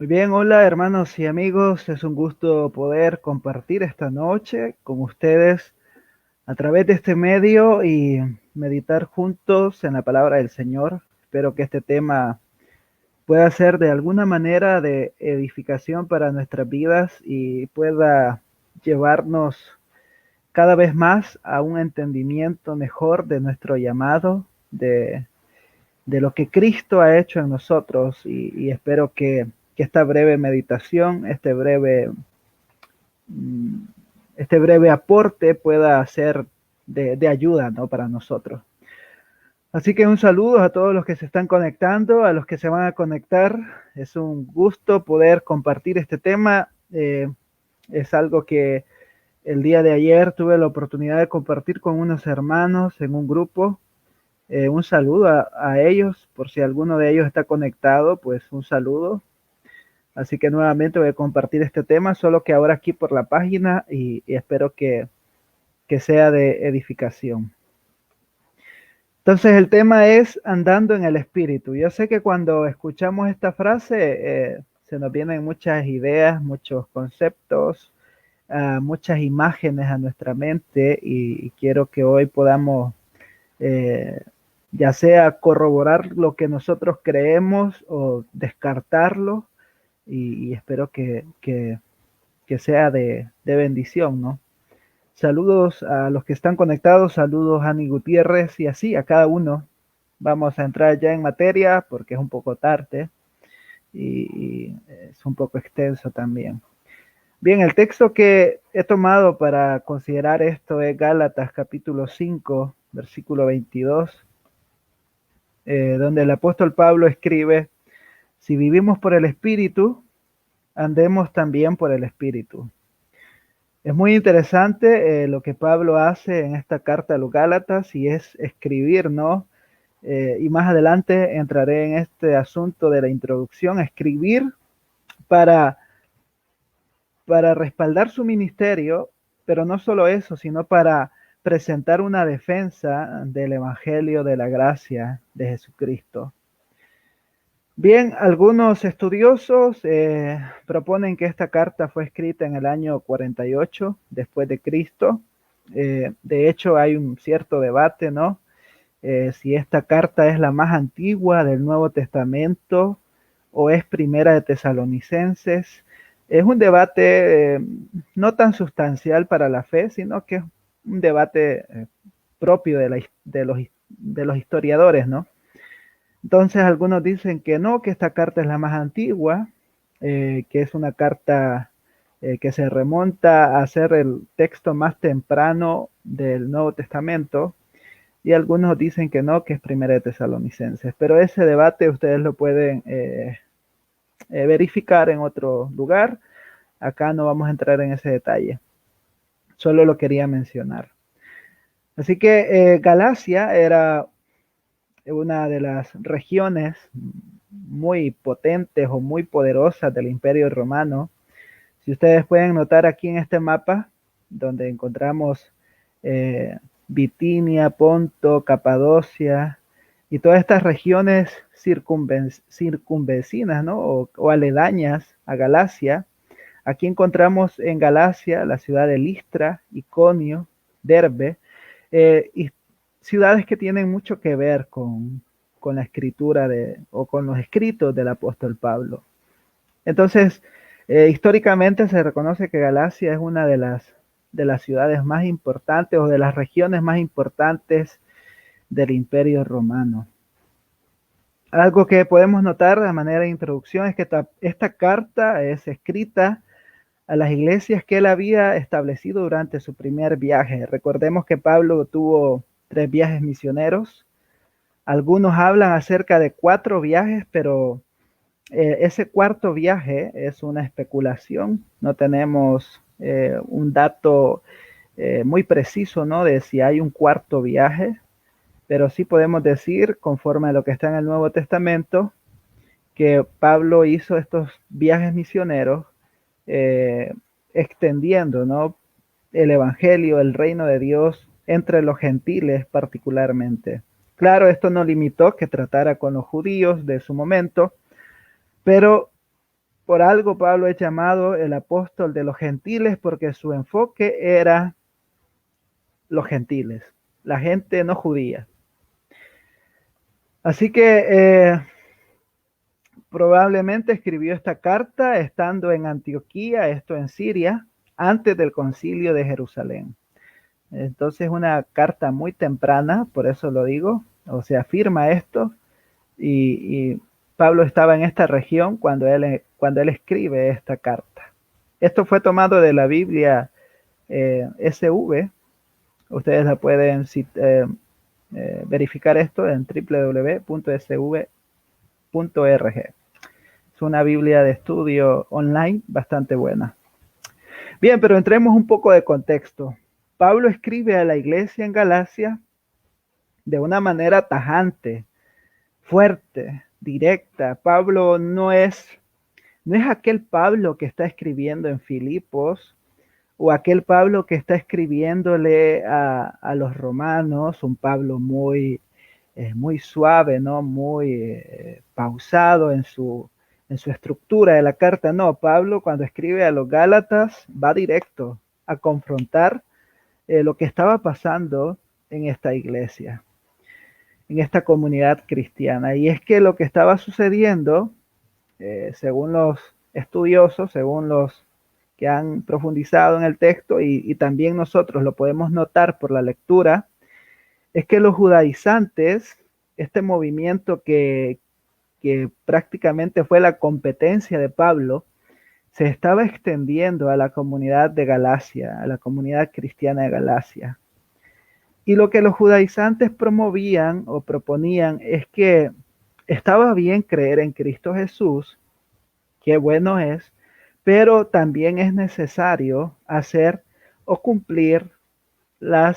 Muy bien, hola hermanos y amigos, es un gusto poder compartir esta noche con ustedes a través de este medio y meditar juntos en la palabra del Señor. Espero que este tema pueda ser de alguna manera de edificación para nuestras vidas y pueda llevarnos cada vez más a un entendimiento mejor de nuestro llamado, de lo que Cristo ha hecho en nosotros y espero que esta breve meditación, mm, este breve aporte pueda ser de ayuda, ¿no? Para nosotros. Así que un saludo a todos los que se están conectando, a los que se van a conectar. Es un gusto poder compartir este tema. Es algo que el día de ayer tuve la oportunidad de compartir con unos hermanos en un grupo. Un saludo a ellos, por si alguno de ellos está conectado, pues un saludo. Así que nuevamente voy a compartir este tema, solo que ahora aquí por la página y espero que sea de edificación. Entonces el tema es andando en el espíritu. Yo sé que cuando escuchamos esta frase se nos vienen muchas ideas, muchos conceptos, muchas imágenes a nuestra mente y quiero que hoy podamos eh, ya sea corroborar lo que nosotros creemos o descartarlo y espero que sea de bendición, ¿no? Saludos a los que están conectados, saludos a Ani Gutiérrez y así a cada uno. Vamos a entrar ya en materia porque es un poco tarde y es un poco extenso también. Bien, el texto que he tomado para considerar esto es Gálatas capítulo 5, versículo 22, donde el apóstol Pablo escribe, si vivimos por el Espíritu, andemos también por el Espíritu. Es muy interesante lo que Pablo hace en esta carta a los Gálatas y es escribir, ¿no? Y más adelante entraré en este asunto de la introducción, escribir para, para respaldar su ministerio, pero no solo eso, sino para presentar una defensa del Evangelio de la gracia de Jesucristo. Bien, algunos estudiosos proponen que esta carta fue escrita en el año 48 después de Cristo. De hecho, hay un cierto debate, ¿no? Si esta carta es la más antigua del Nuevo Testamento o es primera de Tesalonicenses. Es un debate no tan sustancial para la fe, sino que es un debate propio de los historiadores, ¿no? Entonces algunos dicen que no, que esta carta es la más antigua, que es una carta que se remonta a ser el texto más temprano del Nuevo Testamento, y algunos dicen que no, que es Primera de Tesalonicenses. Pero ese debate ustedes lo pueden verificar en otro lugar. Acá no vamos a entrar en ese detalle, solo lo quería mencionar. Así que Galacia era una de las regiones muy potentes o muy poderosas del Imperio Romano. Si ustedes pueden notar aquí en este mapa, donde encontramos Bitinia, Ponto, Capadocia y todas estas regiones circunvecinas, ¿no? O aledañas a Galacia. Aquí encontramos en Galacia la ciudad de Listra, Iconio, Derbe, y ciudades que tienen mucho que ver con la escritura o con los escritos del apóstol Pablo. Entonces, históricamente se reconoce que Galacia es una de las ciudades más importantes o de las regiones más importantes del Imperio Romano. Algo que podemos notar de manera de introducción es que esta carta es escrita a las iglesias que él había establecido durante su primer viaje. Recordemos que Pablo tuvo 3 viajes misioneros. Algunos hablan acerca de 4 viajes, pero ese cuarto viaje es una especulación. No tenemos un dato muy preciso, ¿no? De si hay un cuarto viaje, pero sí podemos decir, conforme a lo que está en el Nuevo Testamento, que Pablo hizo estos viajes misioneros eh, extendiendo, ¿no? El Evangelio, el reino de Dios entre los gentiles particularmente. Claro, esto no limitó que tratara con los judíos de su momento, pero por algo Pablo es llamado el apóstol de los gentiles, porque su enfoque era los gentiles, la gente no judía. Así que probablemente escribió esta carta estando en Antioquía, esto en Siria, antes del concilio de Jerusalén. Entonces una carta muy temprana, por eso lo digo, o sea, afirma esto, y Pablo estaba en esta región cuando él escribe esta carta. Esto fue tomado de la Biblia SV, ustedes la pueden verificar esto en www.sv.org. Es una Biblia de estudio online bastante buena. Bien, pero entremos un poco de contexto. Pablo escribe a la iglesia en Galacia de una manera tajante, fuerte, directa. Pablo no es aquel Pablo que está escribiendo en Filipos o aquel Pablo que está escribiéndole a los romanos, un Pablo muy suave, ¿no? Muy pausado en su estructura de la carta. No, Pablo cuando escribe a los Gálatas va directo a confrontar lo que estaba pasando en esta iglesia, en esta comunidad cristiana. Y es que lo que estaba sucediendo, según los estudiosos, según los que han profundizado en el texto y también nosotros lo podemos notar por la lectura, es que los judaizantes, este movimiento que prácticamente fue la competencia de Pablo, se estaba extendiendo a la comunidad de Galacia, a la comunidad cristiana de Galacia. Y lo que los judaizantes promovían o proponían es que estaba bien creer en Cristo Jesús, qué bueno es, pero también es necesario hacer o cumplir lo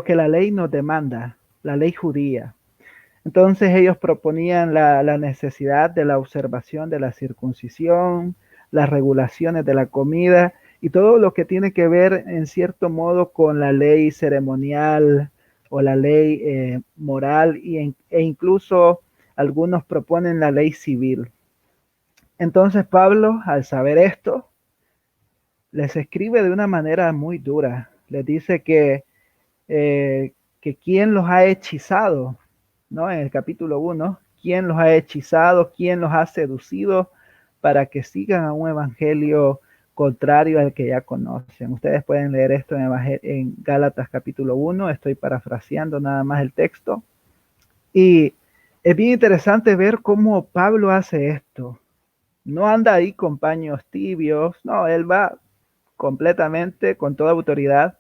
que la ley nos demanda, la ley judía. Entonces ellos proponían la necesidad de la observación de la circuncisión, las regulaciones de la comida y todo lo que tiene que ver en cierto modo con la ley ceremonial o la ley moral e incluso algunos proponen la ley civil. Entonces Pablo, al saber esto, les escribe de una manera muy dura. Les dice que quién los ha hechizado, ¿no? En el capítulo 1, quién los ha hechizado, quién los ha seducido para que sigan a un evangelio contrario al que ya conocen. Ustedes pueden leer esto en Gálatas capítulo 1, estoy parafraseando nada más el texto. Y es bien interesante ver cómo Pablo hace esto. No anda ahí con paños tibios, no, él va completamente, con toda autoridad,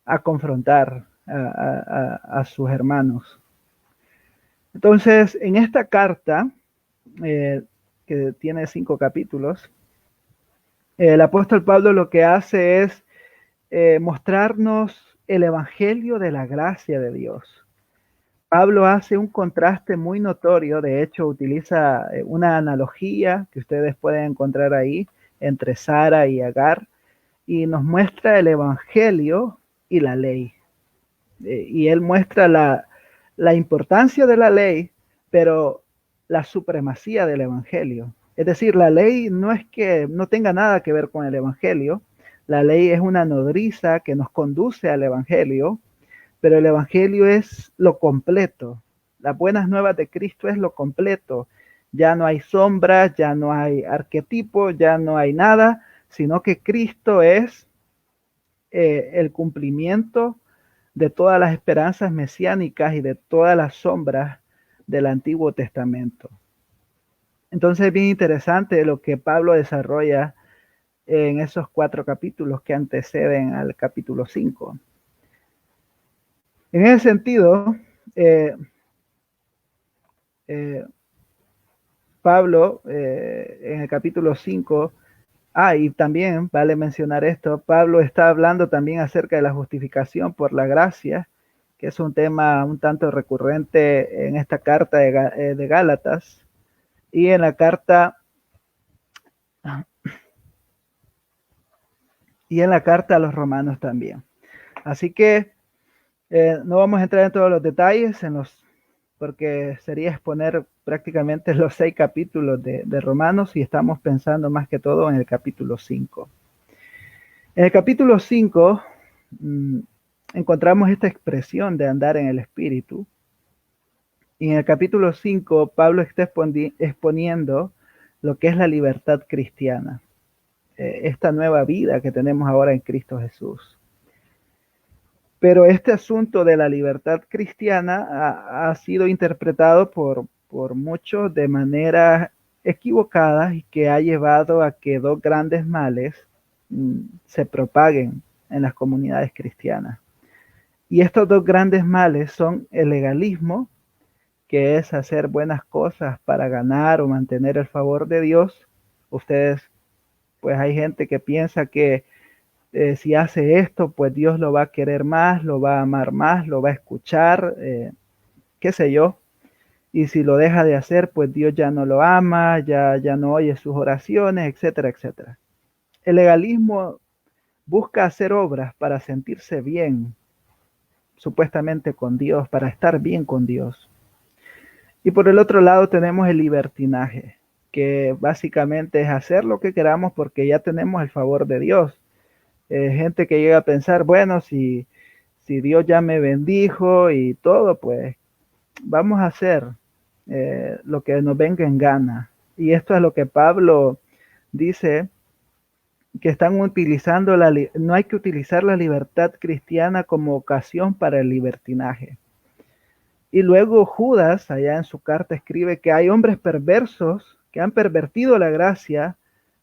a confrontar a sus hermanos. Entonces, en esta carta, que tiene 5 capítulos, el apóstol Pablo lo que hace es mostrarnos el evangelio de la gracia de Dios. Pablo hace un contraste muy notorio, de hecho utiliza una analogía que ustedes pueden encontrar ahí entre Sara y Agar, y nos muestra el evangelio y la ley. Y él muestra la importancia de la ley, pero la supremacía del evangelio. Es decir, la ley no es que no tenga nada que ver con el evangelio, la ley es una nodriza que nos conduce al evangelio, pero el evangelio es lo completo. Las buenas nuevas de Cristo es lo completo. Ya no hay sombras, ya no hay arquetipos, ya no hay nada, sino que Cristo es el cumplimiento de todas las esperanzas mesiánicas y de todas las sombras del Antiguo Testamento. Entonces es bien interesante lo que Pablo desarrolla en esos 4 capítulos que anteceden al capítulo 5. En ese sentido, Pablo en el capítulo 5, y también vale mencionar esto, Pablo está hablando también acerca de la justificación por la gracia, que es un tema un tanto recurrente en esta carta de Gálatas y en la carta a los romanos también. Así que no vamos a entrar en todos los detalles, porque sería exponer prácticamente los 6 capítulos de Romanos y estamos pensando más que todo en el capítulo 5. En el capítulo 5 encontramos esta expresión de andar en el Espíritu. Y en el capítulo 5, Pablo está exponiendo lo que es la libertad cristiana, esta nueva vida que tenemos ahora en Cristo Jesús. Pero este asunto de la libertad cristiana ha sido interpretado por muchos de manera equivocada y que ha llevado a que dos grandes males se propaguen en las comunidades cristianas. Y estos dos grandes males son el legalismo, que es hacer buenas cosas para ganar o mantener el favor de Dios. Ustedes, pues hay gente que piensa que si hace esto, pues Dios lo va a querer más, lo va a amar más, lo va a escuchar, qué sé yo. Y si lo deja de hacer, pues Dios ya no lo ama, ya no oye sus oraciones, etcétera, etcétera. El legalismo busca hacer obras para sentirse bien, supuestamente con Dios, para estar bien con Dios. Y por el otro lado tenemos el libertinaje, que básicamente es hacer lo que queramos porque ya tenemos el favor de Dios. Gente que llega a pensar, bueno, si Dios ya me bendijo y todo, pues vamos a hacer lo que nos venga en gana. Y esto es lo que Pablo dice, que están utilizando no hay que utilizar la libertad cristiana como ocasión para el libertinaje. Y luego Judas, allá en su carta, escribe que hay hombres perversos que han pervertido la gracia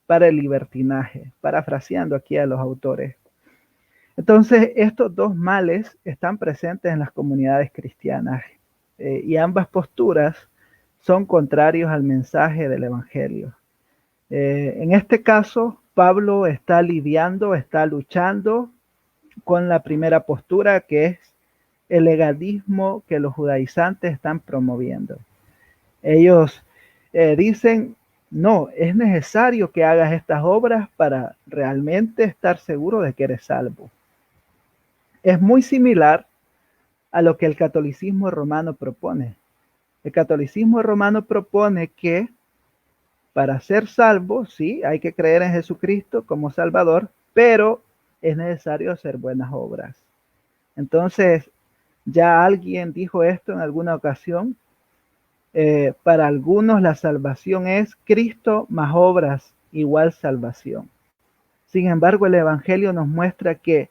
para el libertinaje, parafraseando aquí a los autores. Entonces, estos dos males están presentes en las comunidades cristianas y ambas posturas son contrarios al mensaje del Evangelio. En este caso, Pablo está lidiando, está luchando con la primera postura, que es el legalismo que los judaizantes están promoviendo. Ellos dicen, no, es necesario que hagas estas obras para realmente estar seguro de que eres salvo. Es muy similar a lo que el catolicismo romano propone. El catolicismo romano propone que para ser salvo, sí, hay que creer en Jesucristo como Salvador, pero es necesario hacer buenas obras. Entonces, ya alguien dijo esto en alguna ocasión. Para algunos la salvación es Cristo más obras igual salvación. Sin embargo, el Evangelio nos muestra que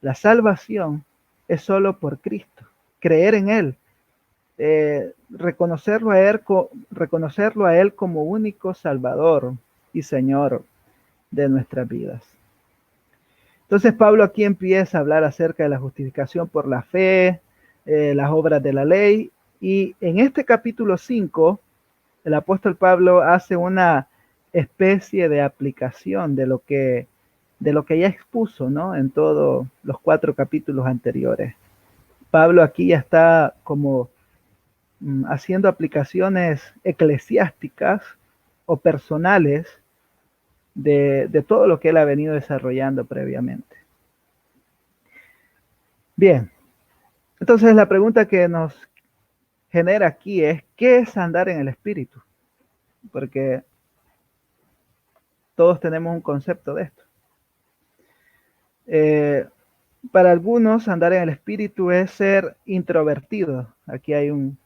la salvación es solo por Cristo. Creer en Él, reconocerlo a Él como único Salvador y Señor de nuestras vidas. Entonces Pablo aquí empieza a hablar acerca de la justificación por la fe, las obras de la ley, y en este capítulo 5, el apóstol Pablo hace una especie de aplicación de lo que ya expuso, ¿no? En todos los 4 capítulos anteriores. Pablo aquí ya está como haciendo aplicaciones eclesiásticas o personales de todo lo que él ha venido desarrollando previamente. Bien, entonces la pregunta que nos genera aquí es, ¿qué es andar en el Espíritu? Porque todos tenemos un concepto de esto. Para algunos, andar en el Espíritu es ser introvertido. Aquí hay un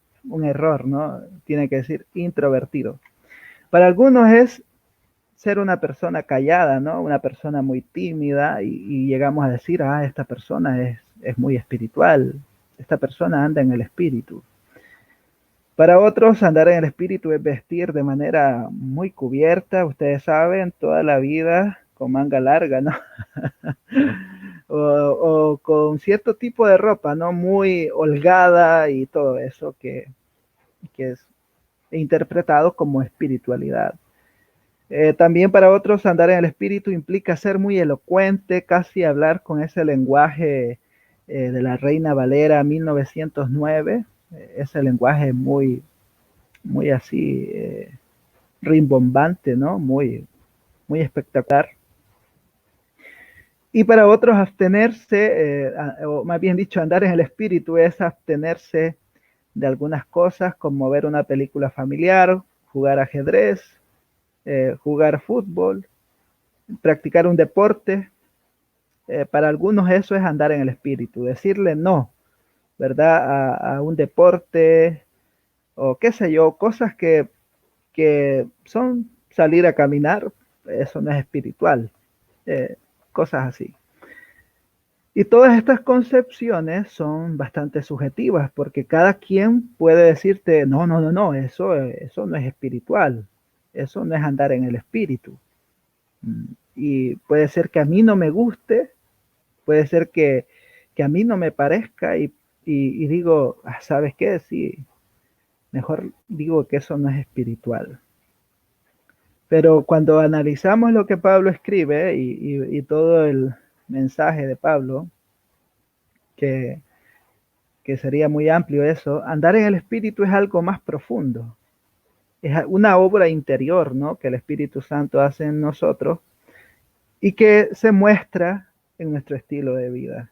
error, ¿no? Tiene que decir introvertido. Para algunos es ser una persona callada, ¿no? Una persona muy tímida y llegamos a decir, esta persona es muy espiritual, esta persona anda en el Espíritu. Para otros, andar en el Espíritu es vestir de manera muy cubierta, ustedes saben, toda la vida con manga larga, ¿no? o con cierto tipo de ropa, ¿no? Muy holgada y todo eso que es interpretado como espiritualidad. También para otros andar en el Espíritu implica ser muy elocuente, casi hablar con ese lenguaje de la Reina Valera 1909, ese lenguaje muy así rimbombante, ¿no? Muy espectacular. Y para otros abstenerse, o más bien dicho, andar en el Espíritu es abstenerse de algunas cosas como ver una película familiar, jugar ajedrez, jugar fútbol, practicar un deporte. Para algunos eso es andar en el espíritu, decirle no, ¿verdad? A un deporte o qué sé yo, cosas que son salir a caminar, eso no es espiritual, eh, cosas así. Y todas estas concepciones son bastante subjetivas porque cada quien puede decirte, no, no, no, no, eso no es espiritual, eso no es andar en el espíritu. Y puede ser que a mí no me guste, puede ser que a mí no me parezca y digo, "Ah, ¿sabes qué? Sí, mejor digo que eso no es espiritual". Pero cuando analizamos lo que Pablo escribe y todo el mensaje de Pablo, que, que sería muy amplio eso, andar en el Espíritu es algo más profundo. Es una obra interior, ¿no? Que el Espíritu Santo hace en nosotros y que se muestra en nuestro estilo de vida,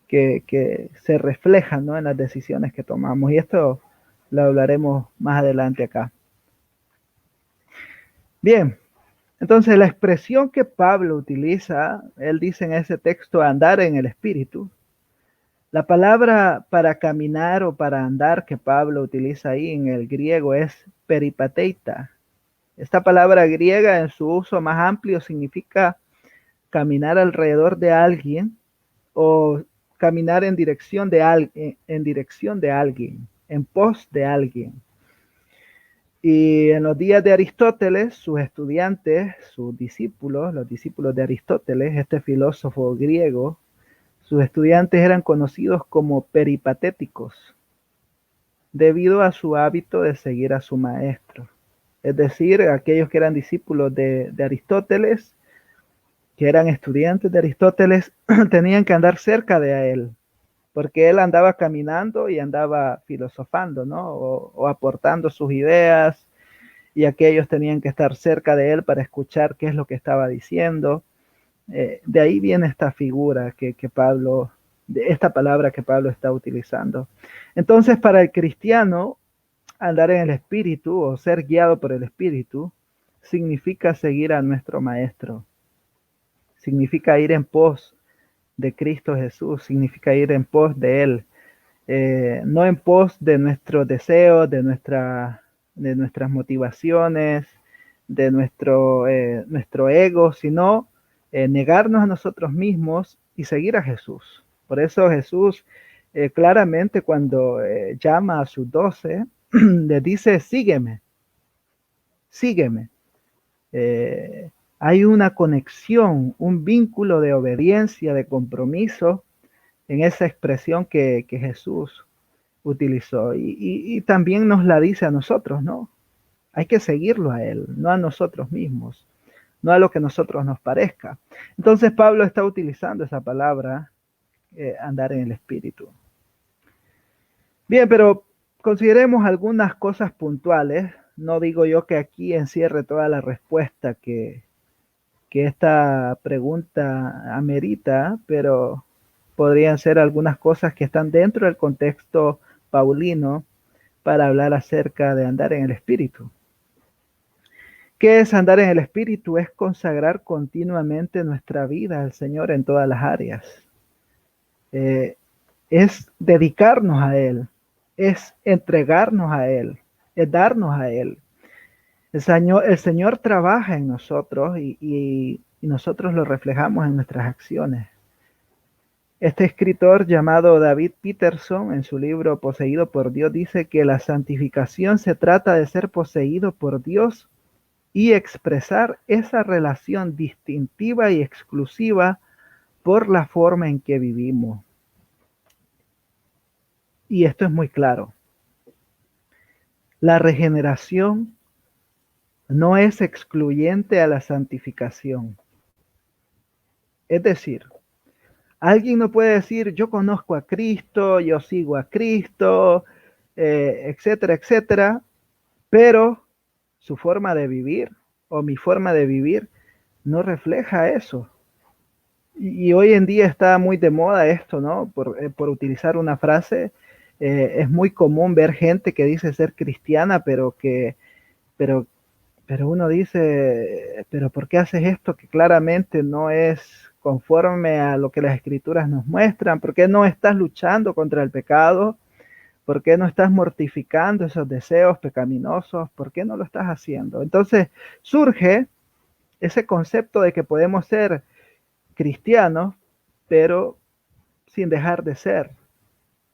que se refleja, ¿no? En las decisiones que tomamos. Y esto lo hablaremos más adelante acá. Bien, entonces la expresión que Pablo utiliza, él dice en ese texto andar en el Espíritu. La palabra para caminar o para andar que Pablo utiliza ahí en el griego es peripateita. Esta palabra griega en su uso más amplio significa caminar alrededor de alguien o caminar en dirección de alguien, en pos de alguien. Y en los días de Aristóteles, sus estudiantes, sus discípulos, los discípulos de Aristóteles, este filósofo griego, sus estudiantes eran conocidos como peripatéticos, debido a su hábito de seguir a su maestro. Es decir, aquellos que eran discípulos de Aristóteles, que eran estudiantes de Aristóteles, tenían que andar cerca de él, porque él andaba caminando y andaba filosofando, ¿no? O aportando sus ideas, y aquellos tenían que estar cerca de él para escuchar qué es lo que estaba diciendo. De ahí viene esta figura que Pablo, de esta palabra que Pablo está utilizando. Entonces, para el cristiano, andar en el Espíritu o ser guiado por el Espíritu significa seguir a nuestro Maestro, significa ir en pos de Cristo Jesús, significa ir en pos de Él, no en pos de nuestros deseos, de nuestras motivaciones, de nuestro ego, sino negarnos a nosotros mismos y seguir a Jesús. Por eso Jesús claramente cuando llama a sus 12, les dice, sígueme, sígueme. Eh, Hay una conexión, un vínculo de obediencia, de compromiso en esa expresión que Jesús utilizó. Y también nos la dice a nosotros, ¿no? Hay que seguirlo a Él, no a nosotros mismos, no a lo que a nosotros nos parezca. Entonces Pablo está utilizando esa palabra, andar en el Espíritu. Bien, pero consideremos algunas cosas puntuales. No digo yo que aquí encierre toda la respuesta que esta pregunta amerita, pero podrían ser algunas cosas que están dentro del contexto paulino para hablar acerca de andar en el Espíritu. ¿Qué es andar en el Espíritu? Es consagrar continuamente nuestra vida al Señor en todas las áreas. Es dedicarnos a Él, es entregarnos a Él, es darnos a Él. El Señor trabaja en nosotros y nosotros lo reflejamos en nuestras acciones. Este escritor llamado David Peterson, en su libro Poseído por Dios, dice que la santificación se trata de ser poseído por Dios y expresar esa relación distintiva y exclusiva por la forma en que vivimos. Y esto es muy claro. La regeneración no es excluyente a la santificación. Es decir, alguien no puede decir, yo conozco a Cristo, yo sigo a Cristo, etcétera, etcétera, pero su forma de vivir o mi forma de vivir no refleja eso. Y hoy en día está muy de moda esto, ¿no? Por utilizar una frase, Es muy común ver gente que dice ser cristiana, pero, pero uno dice, pero ¿por qué haces esto que claramente no es conforme a lo que las escrituras nos muestran? ¿Por qué no estás luchando contra el pecado? ¿Por qué no estás mortificando esos deseos pecaminosos? ¿Por qué no lo estás haciendo? Entonces surge ese concepto de que podemos ser cristianos, pero sin dejar de ser,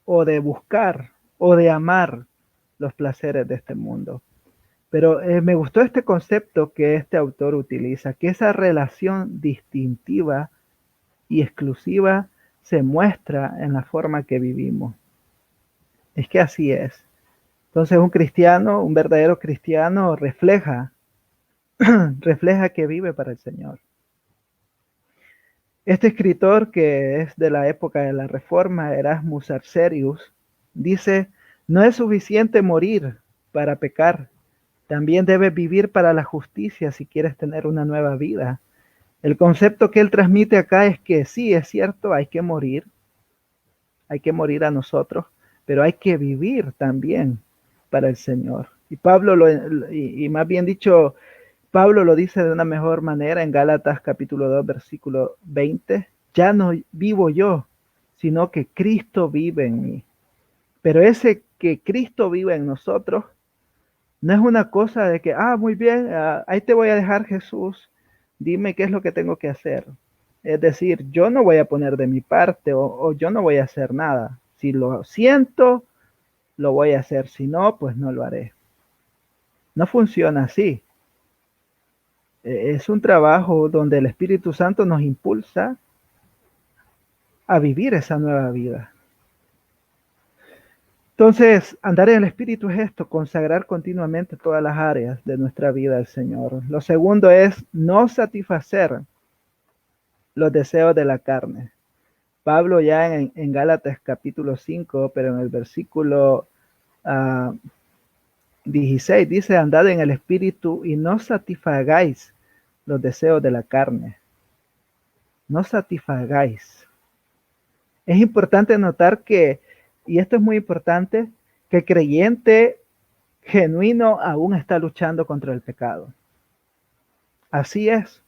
o de buscar, o de amar los placeres de este mundo. Pero me gustó este concepto que este autor utiliza, que esa relación distintiva y exclusiva se muestra en la forma que vivimos. Es que así es. Entonces un cristiano, un verdadero cristiano, refleja que vive para el Señor. Este escritor, que es de la época de la Reforma, Erasmus Arserius, dice, no es suficiente morir para pecar, también debes vivir para la justicia si quieres tener una nueva vida. El concepto que él transmite acá es que sí, es cierto, hay que morir a nosotros, pero hay que vivir también para el Señor. Y más bien dicho, Pablo lo dice de una mejor manera en Gálatas capítulo 2, versículo 20. Ya no vivo yo, sino que Cristo vive en mí. Pero ese que Cristo vive en nosotros no es una cosa de que, muy bien, ahí te voy a dejar Jesús, dime qué es lo que tengo que hacer. Es decir, yo no voy a poner de mi parte o yo no voy a hacer nada. Si lo siento, lo voy a hacer. Si no, pues no lo haré. No funciona así. Es un trabajo donde el Espíritu Santo nos impulsa a vivir esa nueva vida. Entonces, andar en el Espíritu es esto, consagrar continuamente todas las áreas de nuestra vida al Señor. Lo segundo es no satisfacer los deseos de la carne. Pablo ya en Gálatas capítulo 5, pero en el versículo 16 dice, andad en el Espíritu y no satisfagáis los deseos de la carne. No satisfagáis. Es importante notar que, y esto es muy importante, que el creyente genuino aún está luchando contra el pecado. Así es.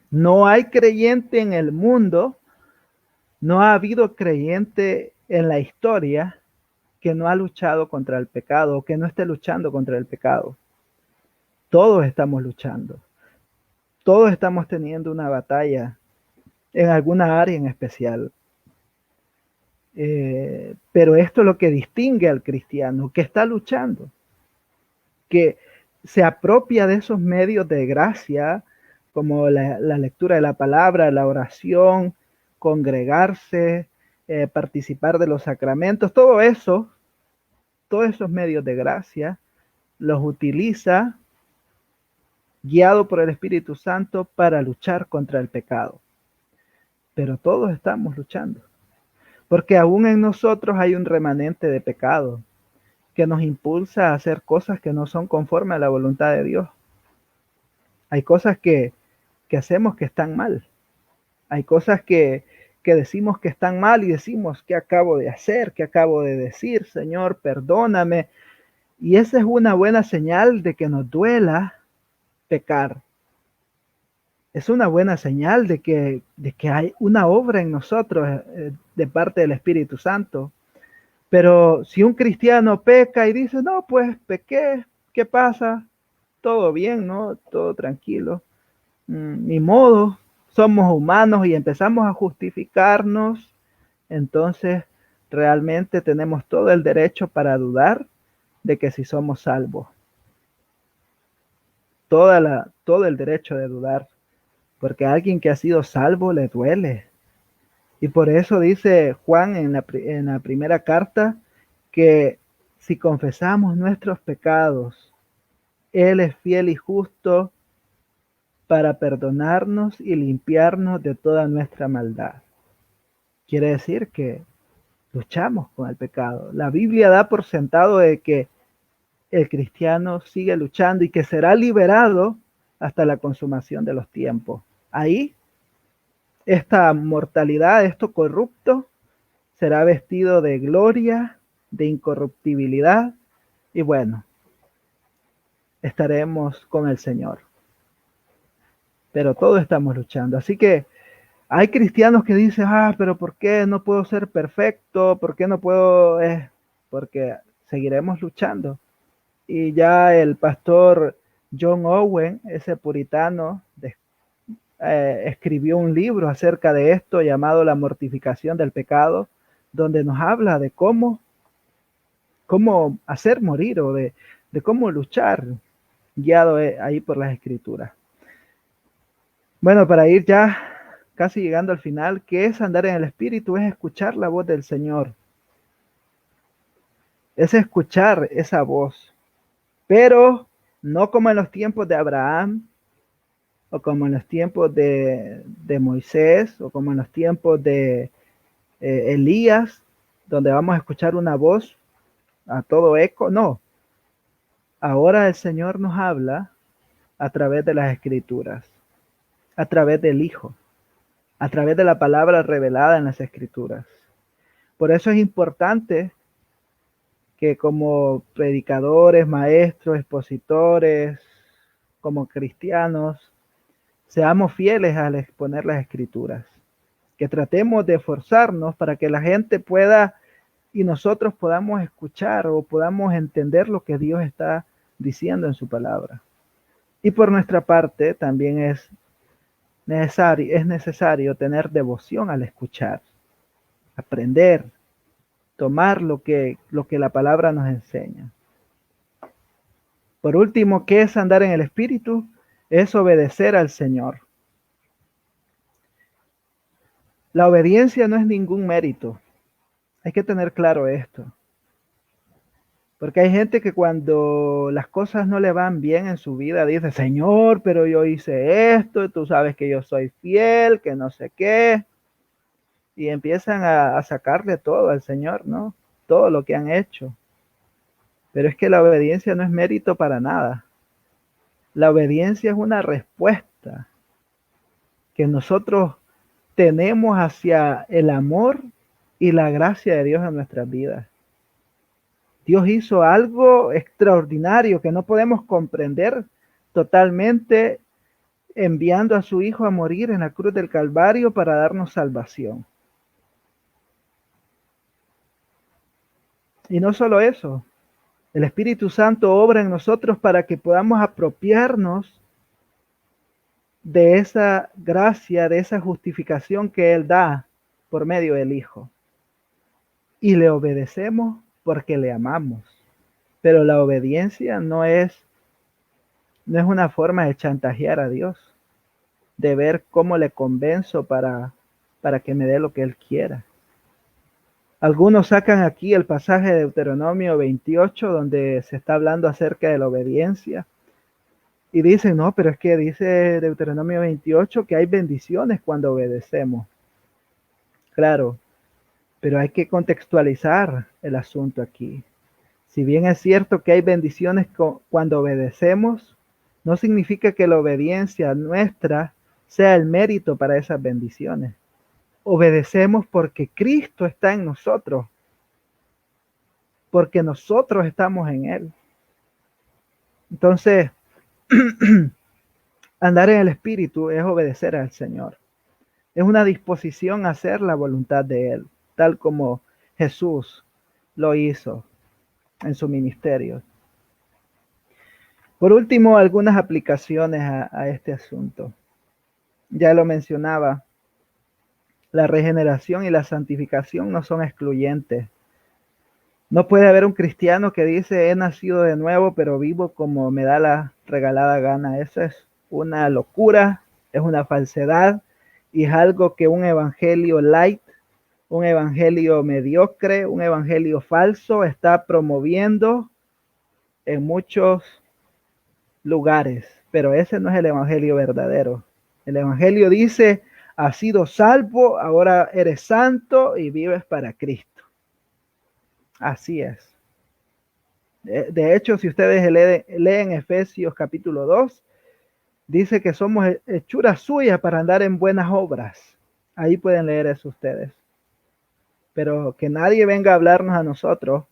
No hay creyente en el mundo, no ha habido creyente en la historia que no ha luchado contra el pecado o que no esté luchando contra el pecado. Todos estamos luchando. Todos estamos teniendo una batalla en alguna área en especial. Pero esto es lo que distingue al cristiano, que está luchando, que se apropia de esos medios de gracia, como la lectura de la palabra, la oración, congregarse, participar de los sacramentos, todo eso, todos esos medios de gracia, los utiliza guiado por el Espíritu Santo para luchar contra el pecado. Pero todos estamos luchando, porque aún en nosotros hay un remanente de pecado que nos impulsa a hacer cosas que no son conforme a la voluntad de Dios. Hay cosas que hacemos que están mal. Hay cosas que decimos que están mal y decimos, ¿qué acabo de hacer? ¿Qué acabo de decir? Señor, perdóname. Y esa es una buena señal de que nos duela pecar. Es una buena señal de que hay una obra en nosotros de parte del Espíritu Santo. Pero si un cristiano peca y dice, no, pues pequé, ¿qué pasa? Todo bien, ¿no? Todo tranquilo. Ni modo, somos humanos y empezamos a justificarnos, entonces realmente tenemos todo el derecho para dudar de que si somos salvos. Todo el derecho de dudar, porque a alguien que ha sido salvo le duele. Y por eso dice Juan en la primera carta que si confesamos nuestros pecados, Él es fiel y justo para perdonarnos y limpiarnos de toda nuestra maldad. Quiere decir que luchamos con el pecado. La Biblia da por sentado de que el cristiano sigue luchando y que será liberado hasta la consumación de los tiempos. Ahí, esta mortalidad, esto corrupto, será vestido de gloria de incorruptibilidad y bueno, estaremos con el Señor. Pero todos estamos luchando. Así que hay cristianos que dicen, pero ¿por qué no puedo ser perfecto? ¿Por qué no puedo? Porque seguiremos luchando. Y ya el pastor John Owen, ese puritano, escribió un libro acerca de esto llamado La mortificación del pecado, donde nos habla de cómo hacer morir o de cómo luchar, guiado ahí por las escrituras. Bueno, para ir ya casi llegando al final, ¿qué es andar en el Espíritu? Es escuchar la voz del Señor. Es escuchar esa voz. Pero no como en los tiempos de Abraham, o como en los tiempos de Moisés, o como en los tiempos de Elías, donde vamos a escuchar una voz a todo eco. No. Ahora el Señor nos habla a través de las Escrituras, a través del Hijo, a través de la palabra revelada en las Escrituras. Por eso es importante que como predicadores, maestros, expositores, como cristianos, seamos fieles al exponer las Escrituras, que tratemos de esforzarnos para que la gente pueda y nosotros podamos escuchar o podamos entender lo que Dios está diciendo en su palabra. Y por nuestra parte también es necesario tener devoción al escuchar, aprender, tomar lo que la palabra nos enseña. Por último, ¿qué es andar en el Espíritu? Es obedecer al Señor. La obediencia no es ningún mérito. Hay que tener claro esto. Porque hay gente que cuando las cosas no le van bien en su vida, dice, Señor, pero yo hice esto, tú sabes que yo soy fiel, que no sé qué. Y empiezan a sacarle todo al Señor, ¿no? Todo lo que han hecho. Pero es que la obediencia no es mérito para nada. La obediencia es una respuesta que nosotros tenemos hacia el amor y la gracia de Dios en nuestras vidas. Dios hizo algo extraordinario que no podemos comprender totalmente, enviando a su Hijo a morir en la cruz del Calvario para darnos salvación. Y no solo eso, el Espíritu Santo obra en nosotros para que podamos apropiarnos de esa gracia, de esa justificación que Él da por medio del Hijo. Y le obedecemos porque le amamos. Pero la obediencia no es una forma de chantajear a Dios, de ver cómo le convenzo para que me dé lo que Él quiera. Algunos sacan aquí el pasaje de Deuteronomio 28, donde se está hablando acerca de la obediencia. Y dicen, no, pero es que dice Deuteronomio 28 que hay bendiciones cuando obedecemos. Claro, pero hay que contextualizar el asunto aquí. Si bien es cierto que hay bendiciones cuando obedecemos, no significa que la obediencia nuestra sea el mérito para esas bendiciones. Obedecemos porque Cristo está en nosotros, porque nosotros estamos en Él. Entonces, andar en el Espíritu es obedecer al Señor. Es una disposición a hacer la voluntad de Él, tal como Jesús lo hizo en su ministerio. Por último, algunas aplicaciones a este asunto. Ya lo mencionaba, la regeneración y la santificación no son excluyentes. No puede haber un cristiano que dice, he nacido de nuevo, pero vivo como me da la regalada gana. Eso es una locura, es una falsedad y es algo que un evangelio light, un evangelio mediocre, un evangelio falso está promoviendo en muchos lugares. Pero ese no es el evangelio verdadero. El evangelio dice, has sido salvo, ahora eres santo y vives para Cristo. Así es. De hecho, si ustedes leen Efesios capítulo 2, dice que somos hechuras suyas para andar en buenas obras. Ahí pueden leer eso ustedes. Pero que nadie venga a hablarnos a nosotros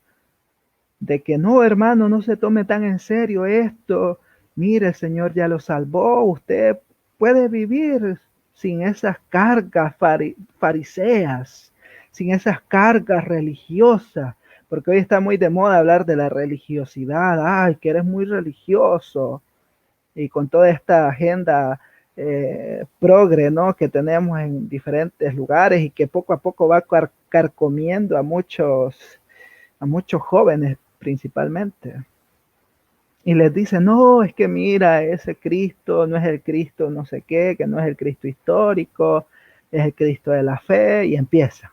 de que no, hermano, no se tome tan en serio esto. Mire, el Señor ya lo salvó. Usted puede vivir sin esas cargas fariseas, sin esas cargas religiosas, porque hoy está muy de moda hablar de la religiosidad. Ay, que eres muy religioso. Y con toda esta agenda progre, ¿no?, que tenemos en diferentes lugares y que poco a poco va carcomiendo a muchos jóvenes principalmente. Y les dice, no, es que mira, ese Cristo no es el Cristo no sé qué, que no es el Cristo histórico, es el Cristo de la fe, y empieza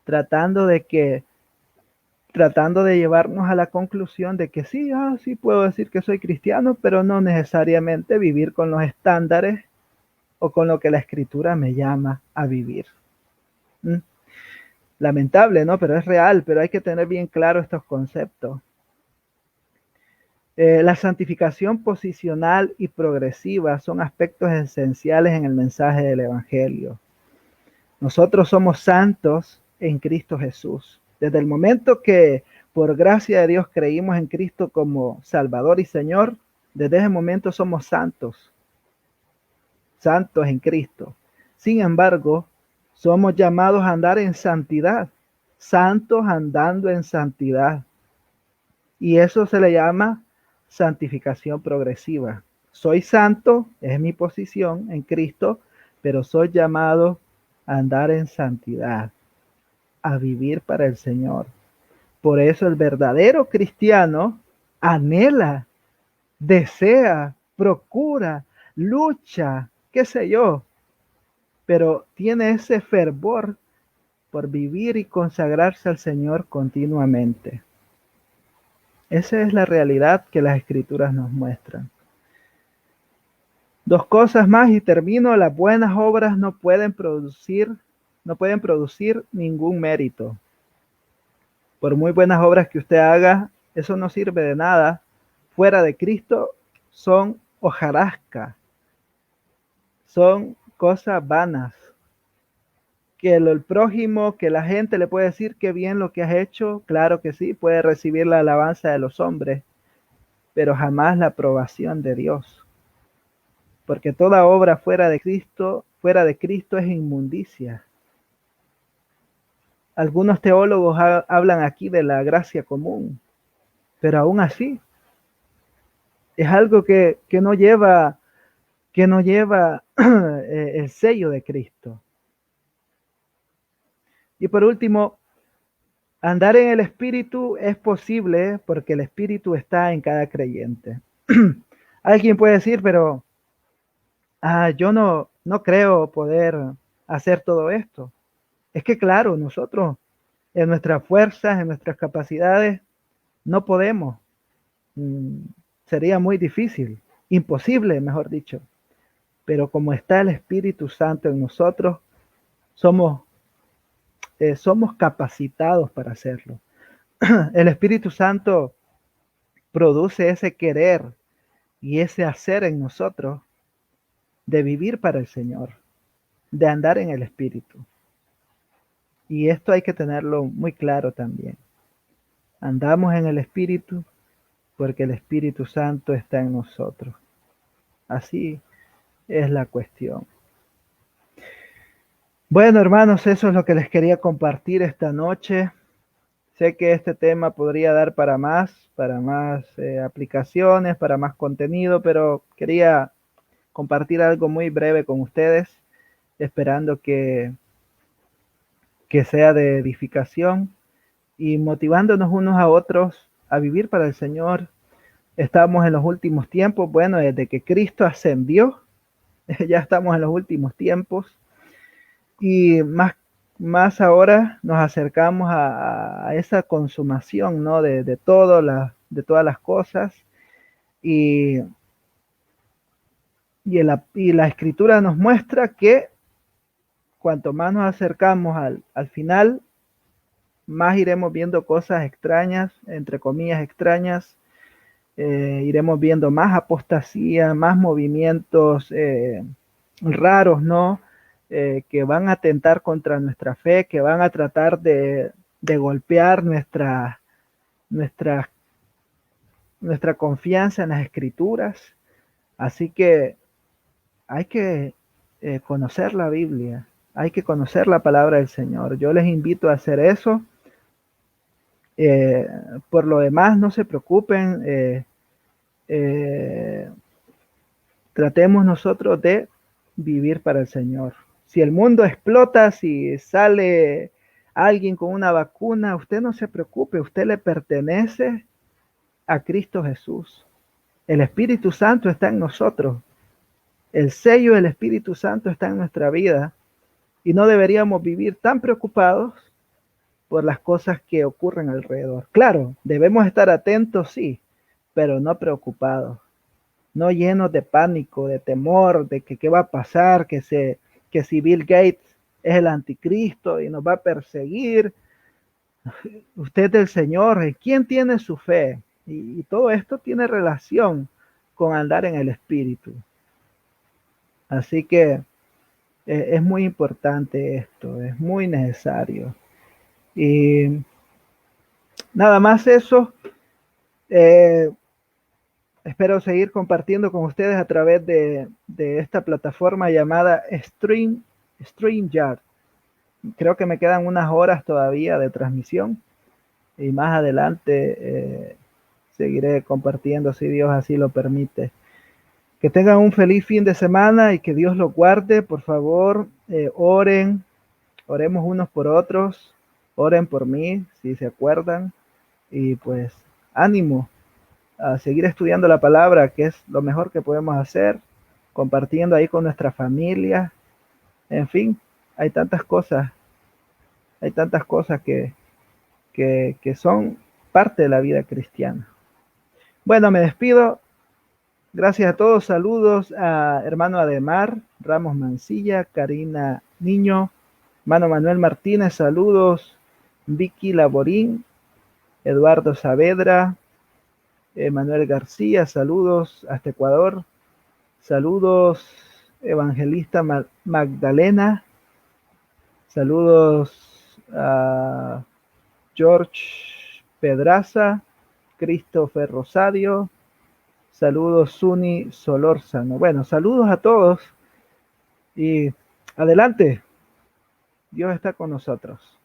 tratando de que, tratando de llevarnos a la conclusión de que sí, sí puedo decir que soy cristiano, pero no necesariamente vivir con los estándares o con lo que la Escritura me llama a vivir. Lamentable, ¿no? Pero es real, pero hay que tener bien claro estos conceptos. La santificación posicional y progresiva son aspectos esenciales en el mensaje del Evangelio. Nosotros somos santos en Cristo Jesús. Desde el momento que por gracia de Dios creímos en Cristo como Salvador y Señor, desde ese momento somos santos, santos en Cristo. Sin embargo, somos llamados a andar en santidad, santos andando en santidad. Y eso se le llama santificación progresiva. Soy santo, es mi posición en Cristo, pero soy llamado a andar en santidad, a vivir para el Señor. Por eso el verdadero cristiano anhela, desea, procura, lucha, qué sé yo, pero tiene ese fervor por vivir y consagrarse al Señor continuamente. Esa es la realidad que las Escrituras nos muestran. Dos cosas más y termino. Las buenas obras no pueden producir ningún mérito. Por muy buenas obras que usted haga, eso no sirve de nada. Fuera de Cristo son hojarasca, son cosas vanas. Que el prójimo, que la gente le puede decir que bien lo que has hecho, claro que sí, puede recibir la alabanza de los hombres, pero jamás la aprobación de Dios. Porque toda obra fuera de Cristo es inmundicia. Algunos teólogos hablan aquí de la gracia común, pero aún así es algo que no lleva el sello de Cristo. Y por último, andar en el Espíritu es posible porque el Espíritu está en cada creyente. Alguien puede decir, pero yo no creo poder hacer todo esto. Es que claro, nosotros en nuestras fuerzas, en nuestras capacidades, no podemos. Sería muy difícil, imposible, mejor dicho. Pero como está el Espíritu Santo en nosotros, somos capacitados para hacerlo. El Espíritu Santo produce ese querer y ese hacer en nosotros de vivir para el Señor, de andar en el Espíritu. Y esto hay que tenerlo muy claro también. Andamos en el Espíritu porque el Espíritu Santo está en nosotros. Así es la cuestión. Bueno, hermanos, eso es lo que les quería compartir esta noche. Sé que este tema podría dar para más aplicaciones, para más contenido, pero quería compartir algo muy breve con ustedes, esperando que sea de edificación y motivándonos unos a otros a vivir para el Señor. Estamos en los últimos tiempos, bueno, desde que Cristo ascendió, ya estamos en los últimos tiempos y más ahora nos acercamos a esa consumación, ¿no? de todas las cosas y la Escritura nos muestra que cuanto más nos acercamos al final, más iremos viendo cosas extrañas, entre comillas extrañas, iremos viendo más apostasía, más movimientos raros, ¿no? Que van a atentar contra nuestra fe, que van a tratar de golpear nuestra, nuestra confianza en las escrituras. Así que hay que conocer la Biblia, hay que conocer la palabra del Señor. Yo les invito a hacer eso. Eh, por lo demás, no se preocupen. Eh, Tratemos nosotros de vivir para el Señor. Si el mundo explota, si sale alguien con una vacuna, usted no se preocupe, usted le pertenece a Cristo Jesús. El Espíritu Santo está en nosotros. El sello del Espíritu Santo está en nuestra vida y no deberíamos vivir tan preocupados por las cosas que ocurren alrededor. Claro, debemos estar atentos, sí, pero no preocupados, no llenos de pánico, de temor, de que qué va a pasar, que si Bill Gates es el anticristo y nos va a perseguir. Usted es del Señor, ¿en quién tiene su fe? Y todo esto tiene relación con andar en el Espíritu. Así que es muy importante esto, es muy necesario. Y nada más eso. Eh, Espero seguir compartiendo con ustedes a través de esta plataforma llamada StreamYard. Creo que me quedan unas horas todavía de transmisión y más adelante seguiré compartiendo si Dios así lo permite. Que tengan un feliz fin de semana y que Dios los guarde. Por favor, oremos unos por otros, oren por mí si se acuerdan y pues ánimo a seguir estudiando la palabra, que es lo mejor que podemos hacer, compartiendo ahí con nuestra familia. En fin, hay hay tantas cosas que son parte de la vida cristiana. Bueno, me despido. Gracias a todos. Saludos a hermano Ademar, Ramos Mancilla, Karina Niño, hermano Manuel Martínez, saludos. Vicky Laborín, Eduardo Saavedra, Manuel García, saludos hasta Ecuador. Saludos, Evangelista Magdalena. Saludos a George Pedraza, Christopher Rosario. Saludos, Suni Solórzano. Bueno, saludos a todos y adelante. Dios está con nosotros.